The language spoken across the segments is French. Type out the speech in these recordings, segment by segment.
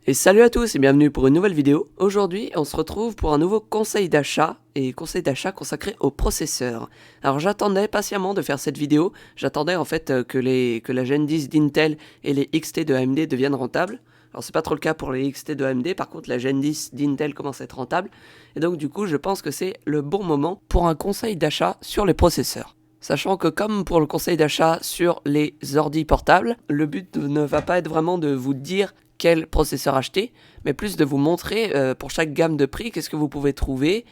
Et salut à tous et bienvenue pour une nouvelle vidéo. Aujourd'hui, on se retrouve pour un nouveau conseil d'achat consacré au processeur. Alors j'attendais patiemment de faire cette vidéo, j'attendais en fait que la Gen 10 d'Intel et les XT de AMD deviennent rentables. Alors c'est pas trop le cas pour les XT de AMD, par contre la Gen 10 d'Intel commence à être rentable. Et donc du coup je pense que c'est le bon moment pour un conseil d'achat sur les processeurs. Sachant que comme pour le conseil d'achat sur les ordi portables, le but ne va pas être vraiment de vous dire quel processeur acheter, mais plus de vous montrer pour chaque gamme de prix qu'est-ce que vous pouvez trouver,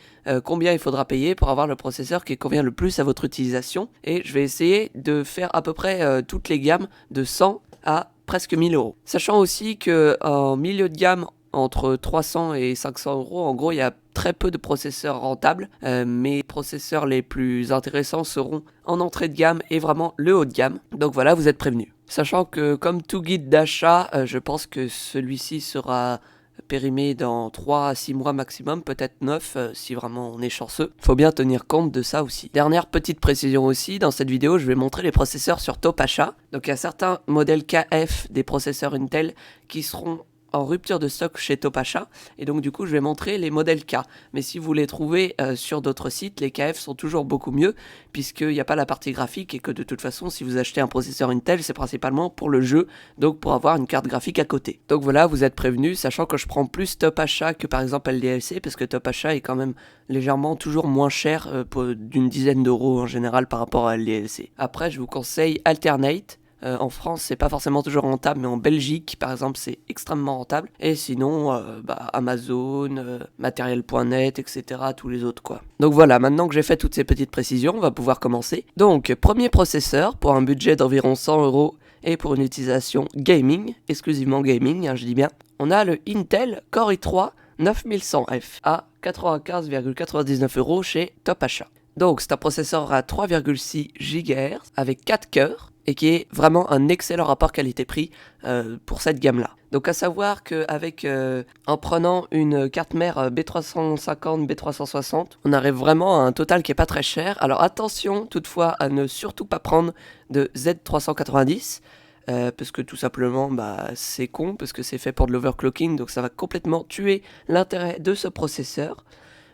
combien il faudra payer pour avoir le processeur qui convient le plus à votre utilisation. Et je vais essayer de faire à peu près toutes les gammes de 100 à presque 1000 euros. Sachant aussi qu'en milieu de gamme, entre 300 et 500 euros, en gros, il y a très peu de processeurs rentables. Mes processeurs les plus intéressants seront en entrée de gamme et vraiment le haut de gamme. Donc voilà, vous êtes prévenus. Sachant que comme tout guide d'achat, je pense que celui-ci sera périmé dans 3 à 6 mois maximum, peut-être 9 si vraiment on est chanceux. Faut bien tenir compte de ça aussi. Dernière petite précision aussi, dans cette vidéo je vais montrer les processeurs sur Top-Achat. Donc il y a certains modèles KF des processeurs Intel qui seront en rupture de stock chez Top-Achat, et donc du coup je vais montrer les modèles K. Mais si vous les trouvez sur d'autres sites, les KF sont toujours beaucoup mieux, puisqu'il n'y a pas la partie graphique, et que de toute façon si vous achetez un processeur Intel, c'est principalement pour le jeu, donc pour avoir une carte graphique à côté. Donc voilà, vous êtes prévenus, sachant que je prends plus Top-Achat que par exemple LDLC, parce que Top-Achat est quand même légèrement toujours moins cher, d'une dizaine d'euros en général par rapport à LDLC. Après je vous conseille Alternate. En France, c'est pas forcément toujours rentable, mais en Belgique, par exemple, c'est extrêmement rentable. Et sinon, Amazon, Materiel.net, etc., tous les autres, quoi. Donc voilà, maintenant que j'ai fait toutes ces petites précisions, on va pouvoir commencer. Donc, premier processeur, pour un budget d'environ 100 euros et pour une utilisation gaming, exclusivement gaming, hein, je dis bien, on a le Intel Core i3 9100F à 95,99 euros chez Top-Achat. Donc, c'est un processeur à 3,6 GHz avec 4 cœurs, et qui est vraiment un excellent rapport qualité-prix pour cette gamme-là. Donc à savoir qu'avec en prenant une carte mère B350, B360, on arrive vraiment à un total qui est pas très cher. Alors attention toutefois à ne surtout pas prendre de Z390, parce que tout simplement c'est con, parce que c'est fait pour de l'overclocking, donc ça va complètement tuer l'intérêt de ce processeur.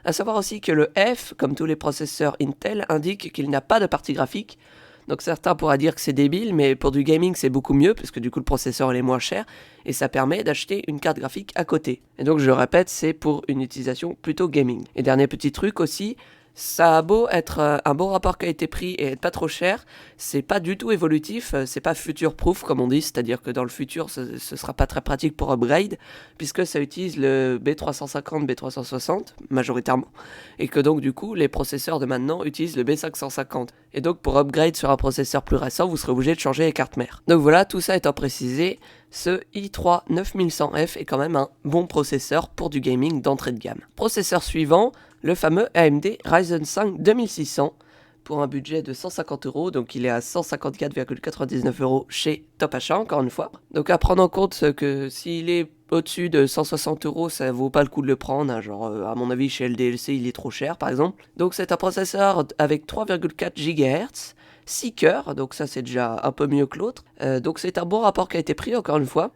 À savoir aussi que le F, comme tous les processeurs Intel, indique qu'il n'a pas de partie graphique. Donc certains pourraient dire que c'est débile, mais pour du gaming c'est beaucoup mieux, parce que du coup le processeur il est moins cher, et ça permet d'acheter une carte graphique à côté. Et donc je le répète, c'est pour une utilisation plutôt gaming. Et dernier petit truc aussi, ça a beau être un bon rapport qualité-prix et être pas trop cher, c'est pas du tout évolutif, c'est pas future-proof comme on dit, c'est-à-dire que dans le futur ce sera pas très pratique pour upgrade, puisque ça utilise le B350, B360 majoritairement, et que donc du coup les processeurs de maintenant utilisent le B550. Et donc pour upgrade sur un processeur plus récent, vous serez obligé de changer les cartes mères. Donc voilà, tout ça étant précisé, ce i3 9100F est quand même un bon processeur pour du gaming d'entrée de gamme. Processeur suivant, le fameux AMD Ryzen 5 2600 pour un budget de 150 euros, donc il est à 154,99 euros chez Top-Achat, encore une fois. Donc à prendre en compte que s'il est au-dessus de 160 euros, ça vaut pas le coup de le prendre, hein, genre à mon avis chez LDLC il est trop cher par exemple. Donc c'est un processeur avec 3,4 GHz, 6 cœurs, donc ça c'est déjà un peu mieux que l'autre. Donc c'est un bon rapport qui a été pris encore une fois,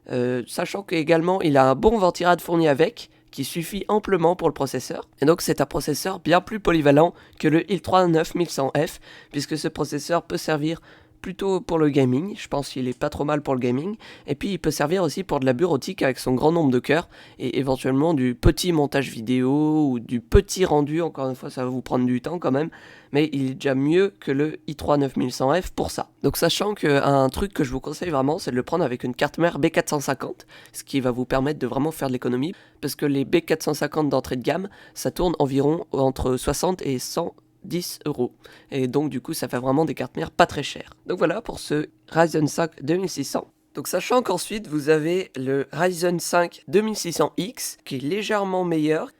sachant qu'également il a un bon ventirad fourni avec, qui suffit amplement pour le processeur. Et donc c'est un processeur bien plus polyvalent que le i3 9100F, puisque ce processeur peut servir plutôt pour le gaming, je pense qu'il est pas trop mal pour le gaming, et puis il peut servir aussi pour de la bureautique avec son grand nombre de cœurs, et éventuellement du petit montage vidéo, ou du petit rendu, encore une fois ça va vous prendre du temps quand même, mais il est déjà mieux que le i3 9100F pour ça. Donc sachant qu'un truc que je vous conseille vraiment, c'est de le prendre avec une carte mère B450, ce qui va vous permettre de vraiment faire de l'économie, parce que les B450 d'entrée de gamme, ça tourne environ entre 60 et 110 euros. Et donc du coup ça fait vraiment des cartes mères pas très chères. Donc voilà pour ce Ryzen 5 2600. Donc sachant qu'ensuite vous avez le Ryzen 5 2600X qui est légèrement meilleur.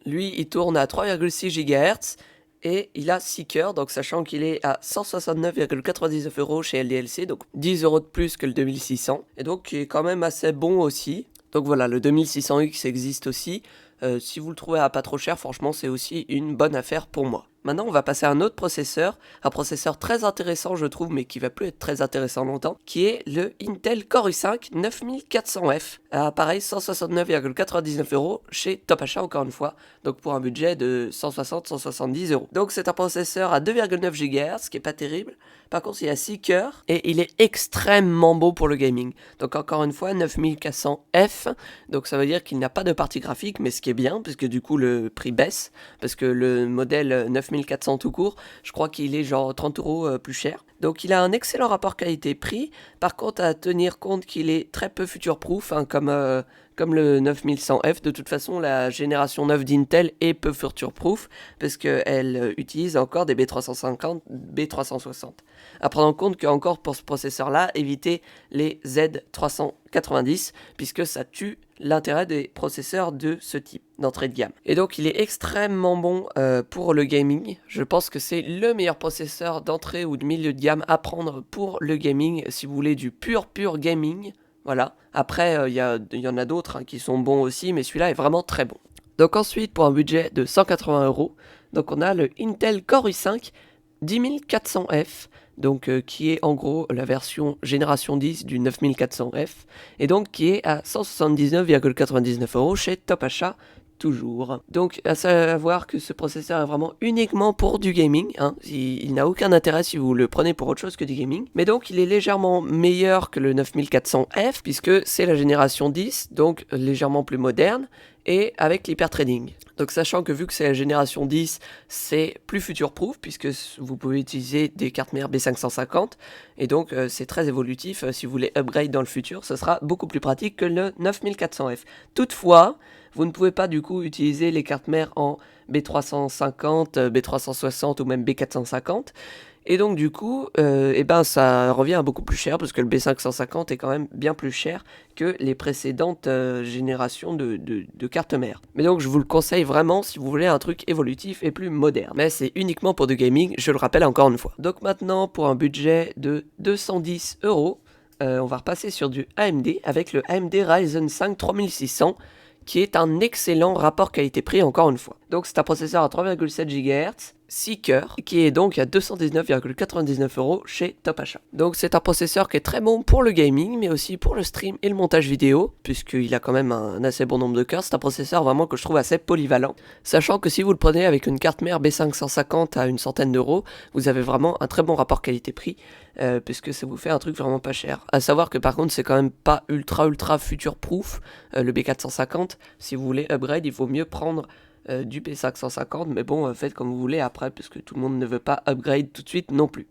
Lui il tourne à 3,6 GHz et il a 6 cœurs, donc sachant qu'il est à 169,99 euros chez LDLC, donc 10 euros de plus que le 2600, et donc il est quand même assez bon aussi. Donc voilà, le 2600X existe aussi. Si vous le trouvez à pas trop cher, franchement c'est aussi une bonne affaire pour moi. Maintenant, on va passer à un autre processeur, un processeur très intéressant je trouve, mais qui va plus être très intéressant longtemps, qui est le Intel Core i5 9400F, à pareil 169,99€ chez Top Achat encore une fois, donc pour un budget de 160-170€. Donc c'est un processeur à 2,9 GHz, qui est pas terrible, par contre il a 6 cœurs, et il est extrêmement beau pour le gaming. Donc encore une fois 9400F, donc ça veut dire qu'il n'a pas de partie graphique, mais ce qui est bien, puisque du coup le prix baisse, parce que le modèle 9400 tout court, je crois qu'il est genre 30€ plus cher. Donc il a un excellent rapport qualité-prix, par contre à tenir compte qu'il est très peu future-proof, hein, comme le 9100F. De toute façon, la génération 9 d'Intel est peu future-proof, parce qu'elle utilise encore des B350, B360. À prendre en compte qu'encore pour ce processeur-là, évitez les Z390, puisque ça tue l'intérêt des processeurs de ce type d'entrée de gamme. Et donc il est extrêmement bon pour le gaming. Je pense que c'est le meilleur processeur d'entrée ou de milieu de gamme à prendre pour le gaming, si vous voulez du pur gaming. Voilà. Après, il y en a d'autres hein, qui sont bons aussi, mais celui-là est vraiment très bon. Donc ensuite, pour un budget de 180€, donc on a le Intel Core i5 10400F, donc qui est en gros la version génération 10 du 9400F, et donc qui est à 179,99€ chez Top Achat, toujours. Donc à savoir que ce processeur est vraiment uniquement pour du gaming, hein. Il n'a aucun intérêt si vous le prenez pour autre chose que du gaming, mais donc il est légèrement meilleur que le 9400F, puisque c'est la génération 10, donc légèrement plus moderne, et avec l'hyperthreading. Donc sachant que vu que c'est la génération 10, c'est plus future-proof, puisque vous pouvez utiliser des cartes mères B550, et donc c'est très évolutif. Si vous voulez upgrade dans le futur, ce sera beaucoup plus pratique que le 9400F. Toutefois, vous ne pouvez pas du coup utiliser les cartes mères en B350, B360 ou même B450. Et donc du coup, ça revient beaucoup plus cher, parce que le B550 est quand même bien plus cher que les précédentes générations de cartes mères. Mais donc je vous le conseille vraiment si vous voulez un truc évolutif et plus moderne. Mais c'est uniquement pour du gaming, je le rappelle encore une fois. Donc maintenant, pour un budget de 210€, on va repasser sur du AMD avec le AMD Ryzen 5 3600, qui est un excellent rapport qualité-prix encore une fois. Donc c'est un processeur à 3,7 GHz, 6 cœurs, qui est donc à 219,99€ chez Top Achat. Donc c'est un processeur qui est très bon pour le gaming, mais aussi pour le stream et le montage vidéo, puisqu'il a quand même un assez bon nombre de cœurs. C'est un processeur vraiment que je trouve assez polyvalent, sachant que si vous le prenez avec une carte mère B550 à une centaine d'euros, vous avez vraiment un très bon rapport qualité-prix, puisque ça vous fait un truc vraiment pas cher. À savoir que par contre c'est quand même pas ultra future proof, le B450. Si vous voulez upgrade, il vaut mieux prendre du B550, mais bon, faites comme vous voulez après, parce que tout le monde ne veut pas upgrade tout de suite non plus.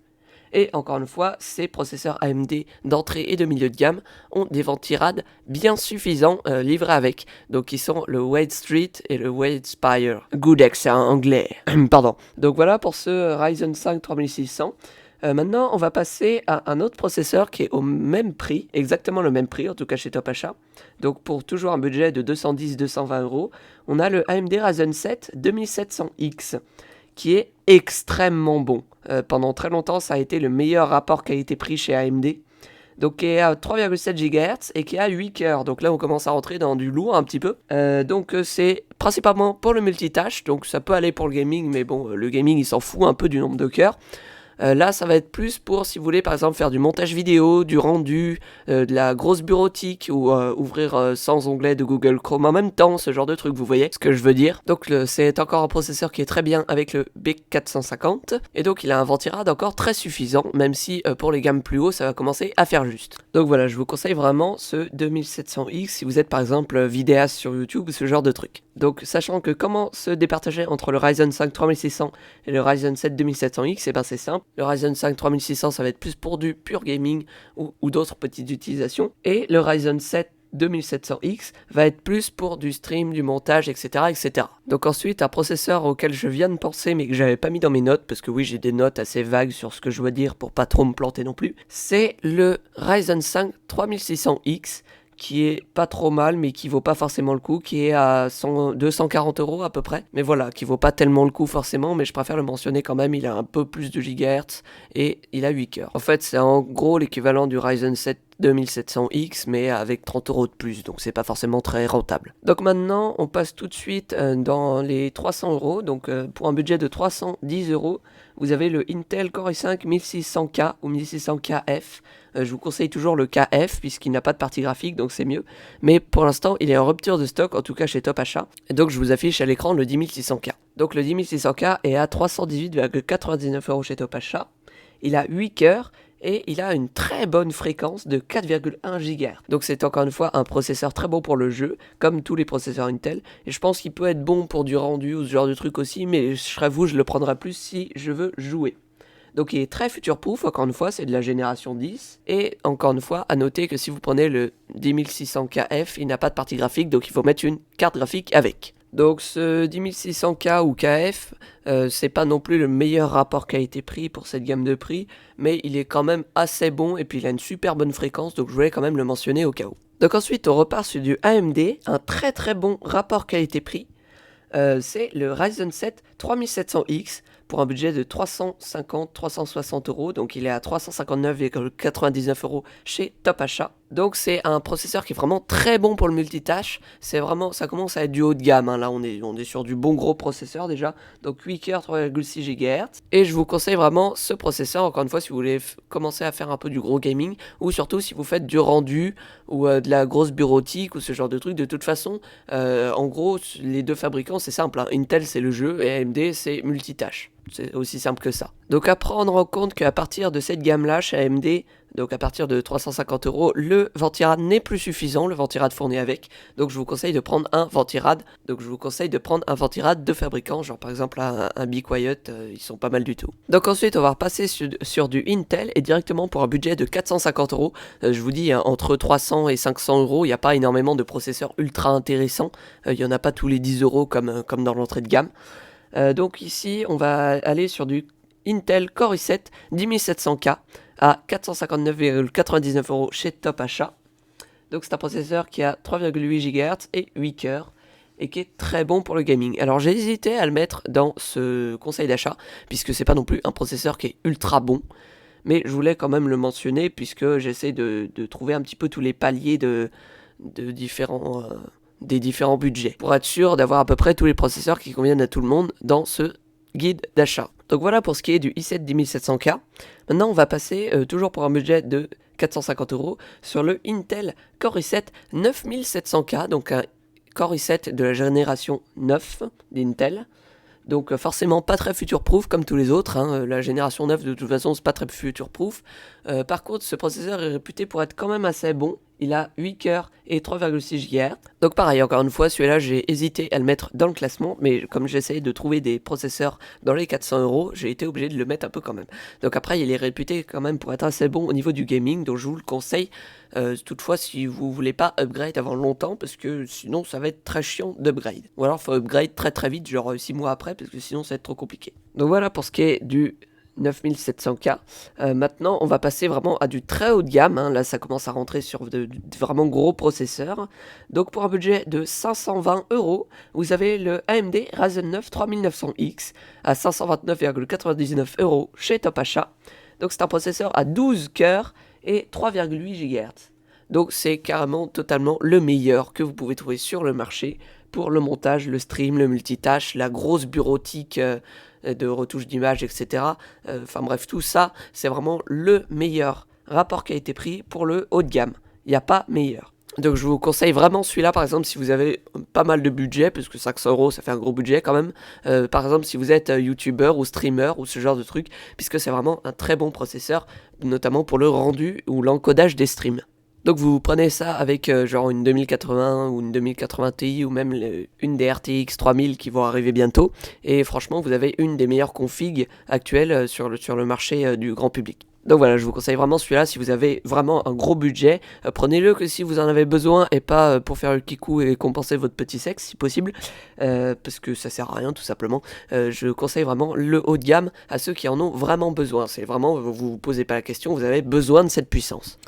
Et encore une fois, ces processeurs AMD d'entrée et de milieu de gamme ont des vents tirades bien suffisants livrés avec. Donc ils sont le Wade Street et le Wade Spire. Good accent anglais. Pardon. Donc voilà pour ce Ryzen 5 3600. Maintenant, on va passer à un autre processeur qui est au même prix, exactement le même prix, en tout cas chez Top Achat. Donc pour toujours un budget de 210-220€, on a le AMD Ryzen 7 2700X, qui est extrêmement bon. Pendant très longtemps, ça a été le meilleur rapport qualité-prix chez AMD. Donc qui est à 3,7 GHz et qui est à 8 cœurs. Donc là, on commence à rentrer dans du lourd un petit peu. Donc c'est principalement pour le multitâche, donc ça peut aller pour le gaming, mais bon, le gaming, il s'en fout un peu du nombre de cœurs. Là, ça va être plus pour, si vous voulez, par exemple, faire du montage vidéo, du rendu, de la grosse bureautique, ou ouvrir 100 onglets de Google Chrome en même temps, ce genre de truc, vous voyez ce que je veux dire. Donc, c'est encore un processeur qui est très bien avec le B450, et donc il a un ventirad encore très suffisant, même si pour les gammes plus haut, ça va commencer à faire juste. Donc voilà, je vous conseille vraiment ce 2700X si vous êtes, par exemple, vidéaste sur YouTube, ou ce genre de truc. Donc, sachant que comment se départager entre le Ryzen 5 3600 et le Ryzen 7 2700X, et ben c'est simple. Le Ryzen 5 3600, ça va être plus pour du pur gaming ou d'autres petites utilisations. Et le Ryzen 7 2700X va être plus pour du stream, du montage, etc., etc. Donc ensuite, un processeur auquel je viens de penser, mais que j'avais pas mis dans mes notes, parce que oui, j'ai des notes assez vagues sur ce que je veux dire pour pas trop me planter non plus, c'est le Ryzen 5 3600X, qui est pas trop mal, mais qui vaut pas forcément le coup, qui est à 240€ à peu près. Mais voilà, qui vaut pas tellement le coup forcément, mais je préfère le mentionner quand même, il a un peu plus de gigahertz et il a 8 cœurs. En fait, c'est en gros l'équivalent du Ryzen 7 2700X, mais avec 30 € de plus, donc c'est pas forcément très rentable. Donc maintenant, on passe tout de suite dans les 300 €. Donc pour un budget de 310 €, vous avez le Intel Core i5 1600K ou 1600KF. Je vous conseille toujours le KF puisqu'il n'a pas de partie graphique, donc c'est mieux. Mais pour l'instant, il est en rupture de stock, en tout cas chez Top Achat. Et donc je vous affiche à l'écran le 10600K. Donc le 10600K est à 318,99 € chez Top Achat. Il a 8 cœurs et il a une très bonne fréquence de 4,1 GHz. Donc c'est encore une fois un processeur très bon pour le jeu, comme tous les processeurs Intel. Et je pense qu'il peut être bon pour du rendu ou ce genre de truc aussi, mais je serais vous, je le prendrais plus si je veux jouer. Donc il est très future-proof, encore une fois, c'est de la génération 10. Et encore une fois, à noter que si vous prenez le 10600KF, il n'a pas de partie graphique, donc il faut mettre une carte graphique avec. Donc ce 10600K ou KF, c'est pas non plus le meilleur rapport qualité-prix pour cette gamme de prix, mais il est quand même assez bon et puis il a une super bonne fréquence, donc je voulais quand même le mentionner au cas où. Donc ensuite on repart sur du AMD, un très très bon rapport qualité-prix. C'est le Ryzen 7 3700X pour un budget de 350-360 €, donc il est à 359,99 € chez Top Achat. Donc c'est un processeur qui est vraiment très bon pour le multitâche, c'est vraiment, ça commence à être du haut de gamme, hein. Là on est sur du bon gros processeur déjà, donc 8 cœurs 3,6 GHz, et je vous conseille vraiment ce processeur, encore une fois si vous voulez commencer à faire un peu du gros gaming, ou surtout si vous faites du rendu, ou de la grosse bureautique, ou ce genre de truc. De toute façon, en gros les deux fabricants c'est simple, hein. Intel c'est le jeu, et AMD c'est multitâche. C'est aussi simple que ça. Donc à prendre en compte qu'à partir de cette gamme-là, chez AMD, donc à partir de 350 €, le Ventirad n'est plus suffisant, le Ventirad fourni avec. Donc je vous conseille de prendre un Ventirad. Donc je vous conseille de prendre un Ventirad de fabricant, genre par exemple un Be Quiet, ils sont pas mal du tout. Donc ensuite on va repasser sur du Intel et directement pour un budget de 450 €. Je vous dis, hein, entre 300 et 500 €, il n'y a pas énormément de processeurs ultra intéressants. Il n'y en a pas tous les 10 € comme dans l'entrée de gamme. Donc ici, on va aller sur du Intel Core i7 10700K à 459,99 € chez Top Achat. Donc c'est un processeur qui a 3,8 GHz et 8 cœurs et qui est très bon pour le gaming. Alors j'ai hésité à le mettre dans ce conseil d'achat puisque c'est pas non plus un processeur qui est ultra bon. Mais je voulais quand même le mentionner puisque j'essaie de trouver un petit peu tous les paliers de différents... des différents budgets, pour être sûr d'avoir à peu près tous les processeurs qui conviennent à tout le monde dans ce guide d'achat. Donc voilà pour ce qui est du i7 10700K. Maintenant on va passer, toujours pour un budget de 450 € sur le Intel Core i7 9700K, donc un Core i7 de la génération 9 d'Intel. Donc forcément pas très future-proof comme tous les autres, hein. La génération 9 de toute façon c'est pas très future-proof. Par contre ce processeur est réputé pour être quand même assez bon. Il a 8 cœurs et 3,6 GHz. Donc pareil, encore une fois, celui-là j'ai hésité à le mettre dans le classement, mais comme j'essayais de trouver des processeurs dans les 400 €, j'ai été obligé de le mettre un peu quand même. Donc après il est réputé quand même pour être assez bon au niveau du gaming, donc je vous le conseille. Toutefois si vous voulez pas upgrade avant longtemps, parce que sinon ça va être très chiant d'upgrade. Ou alors faut upgrade très très vite, genre 6 mois après, parce que sinon ça va être trop compliqué. Donc voilà pour ce qui est du 9700K. Maintenant on va passer vraiment à du très haut de gamme, hein. Là ça commence à rentrer sur de vraiment gros processeurs. Donc pour un budget de 520 €, vous avez le AMD Ryzen 9 3900X à 529,99 € chez Top Achat. Donc c'est un processeur à 12 cœurs et 3,8 GHz. Donc c'est carrément totalement le meilleur que vous pouvez trouver sur le marché pour le montage, le stream, le multitâche, la grosse bureautique de retouche d'image, etc. Enfin bref, tout ça, c'est vraiment le meilleur rapport qualité-prix pour le haut de gamme. Il n'y a pas meilleur. Donc je vous conseille vraiment celui-là, par exemple, si vous avez pas mal de budget, parce que 500 € ça fait un gros budget quand même. Par exemple, si vous êtes youtubeur ou streamer ou ce genre de truc, puisque c'est vraiment un très bon processeur, notamment pour le rendu ou l'encodage des streams. Donc vous prenez ça avec genre une 2080 ou une 2080 Ti ou même une des RTX 3000 qui vont arriver bientôt. Et franchement, vous avez une des meilleures configs actuelles sur le marché du grand public. Donc voilà, je vous conseille vraiment celui-là si vous avez vraiment un gros budget. Prenez-le que si vous en avez besoin et pas pour faire le kikou et compenser votre petit sexe si possible. Parce que ça sert à rien tout simplement. Je conseille vraiment le haut de gamme à ceux qui en ont vraiment besoin. C'est vraiment, vous vous posez pas la question, vous avez besoin de cette puissance.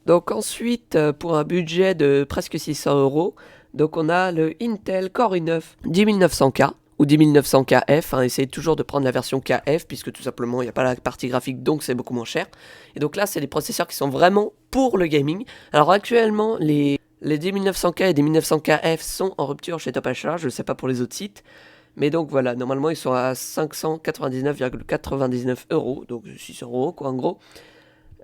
Donc ensuite, pour un budget de presque 600 €, donc on a le Intel Core i9 10900K ou 10900 KF, hein, essayez toujours de prendre la version KF, puisque tout simplement il n'y a pas la partie graphique, donc c'est beaucoup moins cher. Et donc là, c'est des processeurs qui sont vraiment pour le gaming. Alors actuellement, les 10900K et 10900KF sont en rupture chez Top Achat, je ne sais pas pour les autres sites. Mais donc voilà, normalement ils sont à 599,99 €, donc 600 € quoi en gros.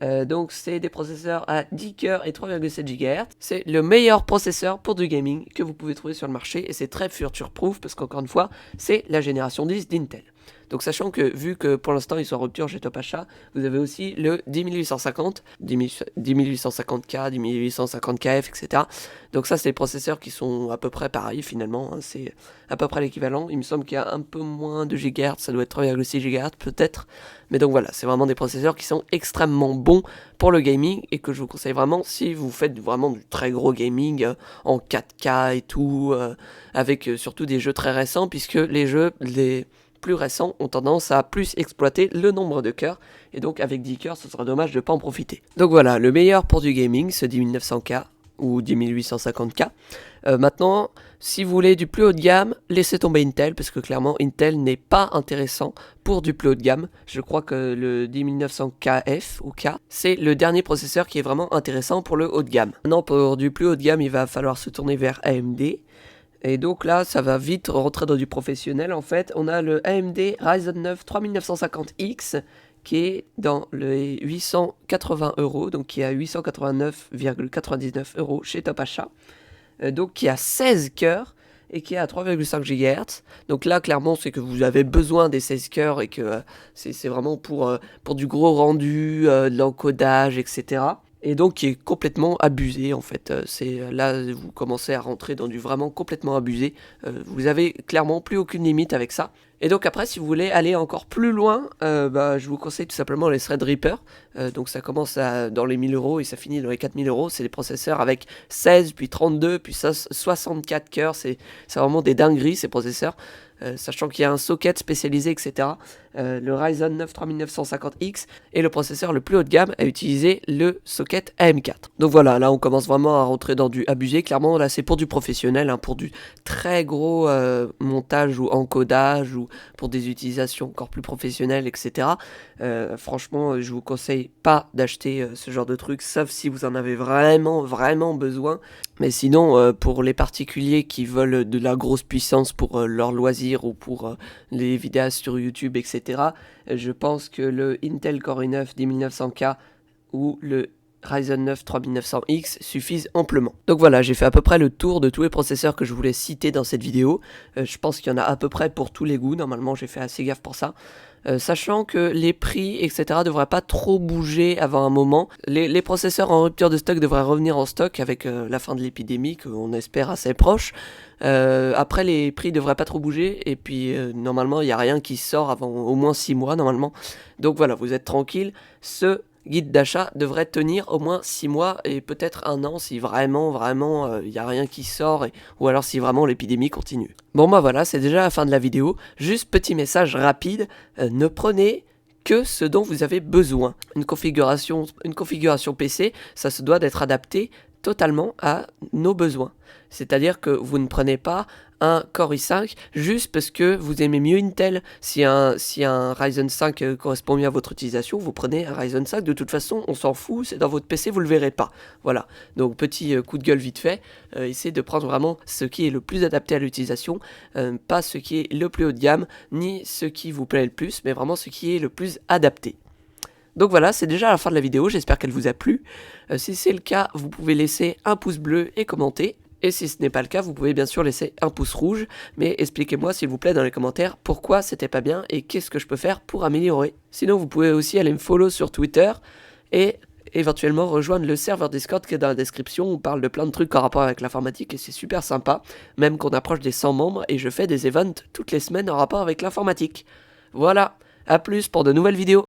Donc c'est des processeurs à 10 cœurs et 3,7 GHz. C'est le meilleur processeur pour du gaming que vous pouvez trouver sur le marché et c'est très future-proof parce qu'encore une fois, c'est la génération 10 d'Intel. Donc sachant que vu que pour l'instant ils sont en rupture chez Top Achat, vous avez aussi le 10850, 10850K, 10850KF, etc. Donc ça c'est les processeurs qui sont à peu près pareils finalement, hein, c'est à peu près l'équivalent. Il me semble qu'il y a un peu moins de GHz, ça doit être 3,6 GHz peut-être. Mais donc voilà, c'est vraiment des processeurs qui sont extrêmement bons pour le gaming et que je vous conseille vraiment si vous faites vraiment du très gros gaming en 4K et tout, avec surtout des jeux très récents puisque les jeux, les plus récents ont tendance à plus exploiter le nombre de cœurs et donc avec 10 cœurs ce sera dommage de ne pas en profiter. Donc voilà, le meilleur pour du gaming, ce 10900K ou 10850K. Maintenant, si vous voulez du plus haut de gamme, laissez tomber Intel parce que clairement Intel n'est pas intéressant pour du plus haut de gamme. Je crois que le 10900KF ou K, c'est le dernier processeur qui est vraiment intéressant pour le haut de gamme. Maintenant, pour du plus haut de gamme, il va falloir se tourner vers AMD. Et donc là, ça va vite rentrer dans du professionnel. En fait, on a le AMD Ryzen 9 3950X qui est dans les 880 €, donc qui est à 889,99 € chez Top Achat. Donc qui a 16 cœurs et qui est à 3,5 GHz. Donc là, clairement, c'est que vous avez besoin des 16 cœurs et que c'est vraiment pour du gros rendu, de l'encodage, etc. Et donc qui est complètement abusé en fait. Là vous commencez à rentrer dans du vraiment complètement abusé. Vous avez clairement plus aucune limite avec ça. Et donc après si vous voulez aller encore plus loin, je vous conseille tout simplement les Threadripper. Donc ça commence dans les 1000 € et ça finit dans les 4000 €. C'est des processeurs avec 16, puis 32, puis 64 cœurs. C'est vraiment des dingueries ces processeurs. Sachant qu'il y a un socket spécialisé, etc. Le Ryzen 9 3950X est le processeur le plus haut de gamme à utiliser le socket AM4. Donc voilà, là on commence vraiment à rentrer dans du abusé. Clairement là c'est pour du professionnel, hein, pour du très gros montage ou encodage ou pour des utilisations encore plus professionnelles, etc. Franchement je vous conseille pas d'acheter ce genre de truc, sauf si vous en avez vraiment besoin. Mais sinon pour les particuliers qui veulent de la grosse puissance pour leur loisir ou pour les vidéastes sur YouTube, etc. Je pense que le Intel Core i9 10900K ou le Ryzen 9 3900X suffisent amplement. Donc voilà, j'ai fait à peu près le tour de tous les processeurs que je voulais citer dans cette vidéo. Je pense qu'il y en a à peu près pour tous les goûts. Normalement, j'ai fait assez gaffe pour ça. Sachant que les prix, etc. devraient pas trop bouger avant un moment. Les processeurs en rupture de stock devraient revenir en stock avec la fin de l'épidémie, qu'on espère assez proche. Après, les prix devraient pas trop bouger. Et puis, normalement, il n'y a rien qui sort avant au moins 6 mois, normalement. Donc voilà, vous êtes tranquille. Ce guide d'achat devrait tenir au moins 6 mois et peut-être 1 an si vraiment il n'y a rien qui sort ou alors si vraiment l'épidémie continue. Bon bah voilà, c'est déjà la fin de la vidéo. Juste petit message rapide, ne prenez que ce dont vous avez besoin. Une configuration PC, ça se doit d'être adapté totalement à nos besoins. C'est-à-dire que vous ne prenez pas un Core i5 juste parce que vous aimez mieux Intel. Si un Ryzen 5 correspond mieux à votre utilisation, vous prenez un Ryzen 5. De toute façon, on s'en fout, c'est dans votre PC, vous ne le verrez pas. Voilà, donc petit coup de gueule vite fait. Essayez de prendre vraiment ce qui est le plus adapté à l'utilisation, pas ce qui est le plus haut de gamme, ni ce qui vous plaît le plus, mais vraiment ce qui est le plus adapté. Donc voilà, c'est déjà la fin de la vidéo, j'espère qu'elle vous a plu. Si c'est le cas, vous pouvez laisser un pouce bleu et commenter. Et si ce n'est pas le cas, vous pouvez bien sûr laisser un pouce rouge. Mais expliquez-moi s'il vous plaît dans les commentaires pourquoi c'était pas bien et qu'est-ce que je peux faire pour améliorer. Sinon, vous pouvez aussi aller me follow sur Twitter et éventuellement rejoindre le serveur Discord qui est dans la description. On parle de plein de trucs en rapport avec l'informatique et c'est super sympa. Même qu'on approche des 100 membres et je fais des events toutes les semaines en rapport avec l'informatique. Voilà, à plus pour de nouvelles vidéos.